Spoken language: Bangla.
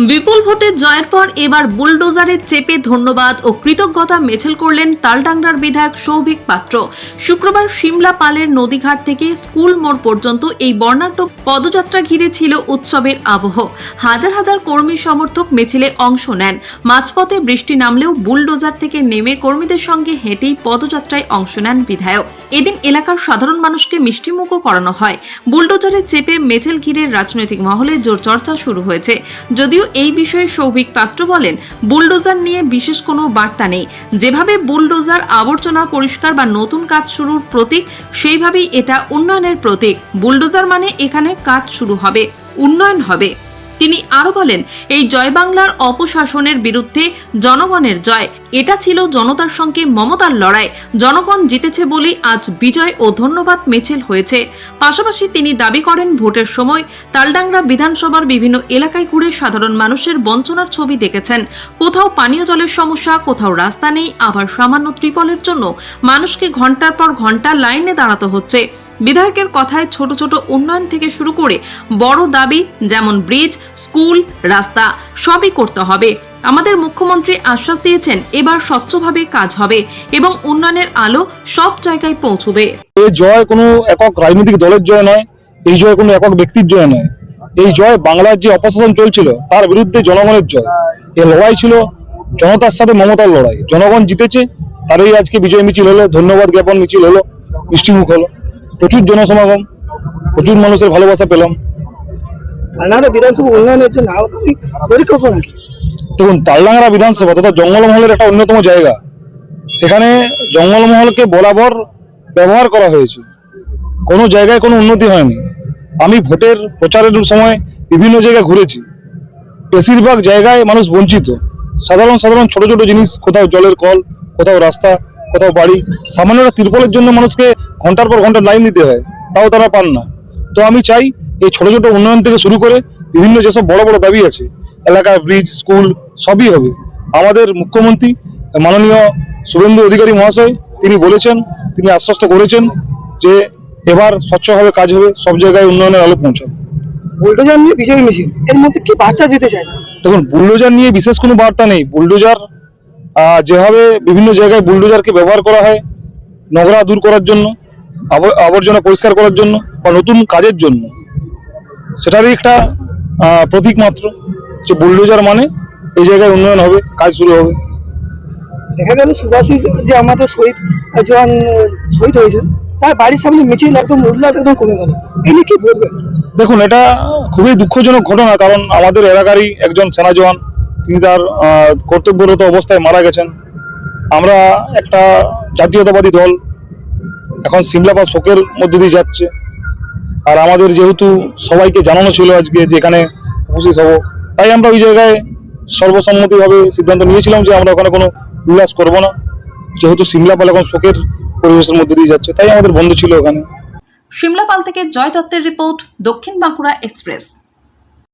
বিপুল ভোটে জয়ের পর এবার বুলডোজারের চেপে ধন্যবাদ ও কৃতজ্ঞতা মিছিল করলেন তালডাংরার বিধায়ক সৌভিক পাত্র। শুক্রবার সিমলা পালের নদীঘাট থেকে স্কুল মোড় পর্যন্ত এই বর্ণাঢ্য পদযাত্রা ঘিরে ছিল উৎসবের আবহ। হাজার হাজার কর্মী সমর্থক মিছিলে অংশ নেন। মাঝপথে বৃষ্টি নামলেও বুলডোজার থেকে নেমে কর্মীদের সঙ্গে হেঁটেই পদযাত্রায় অংশ নেন বিধায়ক। এদিন এলাকার সাধারণ মানুষকে মিষ্টিমুখও করানো হয়। বুলডোজারে চেপে মিছিল ঘিরে রাজনৈতিক মহলে জোর চর্চা শুরু হয়েছে। যদিও এই বিষয়ে সৌভিক পাত্র বলেন, বুলডোজার নিয়ে বিশেষ কোনো বার্তা নেই। যেভাবে বুলডোজার আবর্জনা পরিষ্কার বা নতুন কাজ শুরুর প্রতীক, সেইভাবেই এটা উন্নয়নের প্রতীক। বুলডোজার মানে এখানে কাজ শুরু হবে, উন্নয়ন হবে। তিনি আরো বলেন, এই জয় বাংলার অপশাসনের বিরুদ্ধে জনগণের জয়। এটা ছিল জনতার সঙ্গে মমতার লড়াই। জনগণ জিতেছে বলেই আজ বিজয় ও ধন্যবাদ মিছিল হয়েছে। পাশাপাশি তিনি দাবি করেন, ভোটের সময় তালডাংরা বিধানসভার বিভিন্ন এলাকায় ঘুরে সাধারণ মানুষের বঞ্চনার ছবি দেখেছেন। কোথাও পানীয় জলের সমস্যা, কোথাও রাস্তা নেই, আবার সামান্য ত্রিপলের জন্য মানুষকে ঘন্টার পর ঘন্টা লাইনে দাঁড়াতে হচ্ছে। বিধায়কের কথায় ছোট ছোট উন্নয়ন থেকে শুরু করে বড় দাবি যেমন ব্রিজ, স্কুল, রাস্তা সবই করতে হবে। আমাদের মুখ্যমন্ত্রী আশ্বাস দিয়েছেন, এবার স্বচ্ছভাবে কাজ হবে এবং উন্নয়নের আলো সব জায়গায় পৌঁছবে। এই জয় কোনো একক রাজনৈতিক দলের জয় নয়, এই জয় কোনো একক ব্যক্তির জয় নয়। এই জয় বাংলার যে অপশাসন চলছিল তার বিরুদ্ধে জনগণের জয়। এই লড়াই ছিল জনতার সাথে মমতার লড়াই। জনগণ জিতেছে, তারই আজকে বিজয় মিছিল হলো, ধন্যবাদ জ্ঞাপন মিছিল হলো, মিষ্টিমুখ হলো, প্রচুর জনসমাগম, প্রচুর মানুষের ভালোবাসা পেলাম। বিধানসভা উন্নয়নের জন্য পরিকল্পনা কি? দেখুন, তালডাংরা বিধানসভা তথা জঙ্গলমহলের একটা অন্যতম জায়গা। সেখানে জঙ্গলমহলকে বরাবর ব্যবহার করা হয়েছে, কোনো জায়গায় কোনো উন্নতি হয়নি। আমি ভোটের প্রচারের সময় বিভিন্ন জায়গায় ঘুরেছি, বেশিরভাগ জায়গায় মানুষ বঞ্চিত। সাধারণ ছোট ছোট জিনিস, কোথাও জলের কল, কোথাও রাস্তা, কোথাও বাড়ি, সামান্য একটা তিরপলের জন্য মানুষকে ঘন্টার পর ঘন্টা লাইন দিতে হয়, তাও তারা পান না। তো আমি চাই এই ছোট ছোট উন্নয়ন থেকে শুরু করে বিভিন্ন যেসব বড় বড় দাবি আছে, এলাকার ব্রিজ, স্কুল সবই হবে। আমাদের মুখ্যমন্ত্রী মাননীয় শুভেন্দু অধিকারী মহাশয় তিনি বলেছেন, তিনি আশ্বস্ত করেছেন যে এবার স্বচ্ছভাবে কাজ হবে, সব জায়গায় উন্নয়নের আলো পৌঁছাবে। বুলডোজার নিয়ে বিজয় মিছিল, এর মধ্যে কি বার্তা দিতে চাই? দেখুন, বুলডোজার নিয়ে বিশেষ কোনো বার্তা নেই। বুলডোজার যেভাবে বিভিন্ন জায়গায় বুলডোজারকে ব্যবহার করা হয় নোংরা দূর করার জন্য, আবর্জনা পরিষ্কার করার জন্য বা নতুন কাজের জন্য, সেটারই একটা প্রতীক মাত্র যে বুলডোজার মানে এই জায়গায় উন্নয়ন হবে, কাজ শুরু হবে। দেখা গেল সুভাষিস যে আমাদের শহীদ হয়েছে, তার বাড়ির সামনে মিছিল একদম উল্লাস একদম কমে গেল, এনে কি বলবেন? দেখুন, এটা খুবই দুঃখজনক ঘটনা, কারণ আমাদের এলাকারই একজন সেনা জওয়ান তিনি তার কর্তব্যরত অবস্থায় মারা গেছেন। আমরা একটা জাতীয়তাবাদী দল, এখন সিমলাপাল শোকের মধ্যে দিয়ে যাচ্ছে। আর আমাদের যেহেতু সবাইকে জানানো ছিল আজকে যে এখানে উপস্থিত হব, তাই আমরা ওই জায়গায় সর্বসম্মতিভাবে সিদ্ধান্ত নিয়েছিলাম যে আমরা ওখানে কোনো উল্লাস করব না। যেহেতু সিমলাপাল এখন শোকের পরিবেশের মধ্যে দিয়ে যাচ্ছে, তাই আমাদের বন্ধ ছিল ওখানে। সিমলাপাল থেকে জয় দত্তের রিপোর্ট, দক্ষিণ বাঁকুড়া এক্সপ্রেস।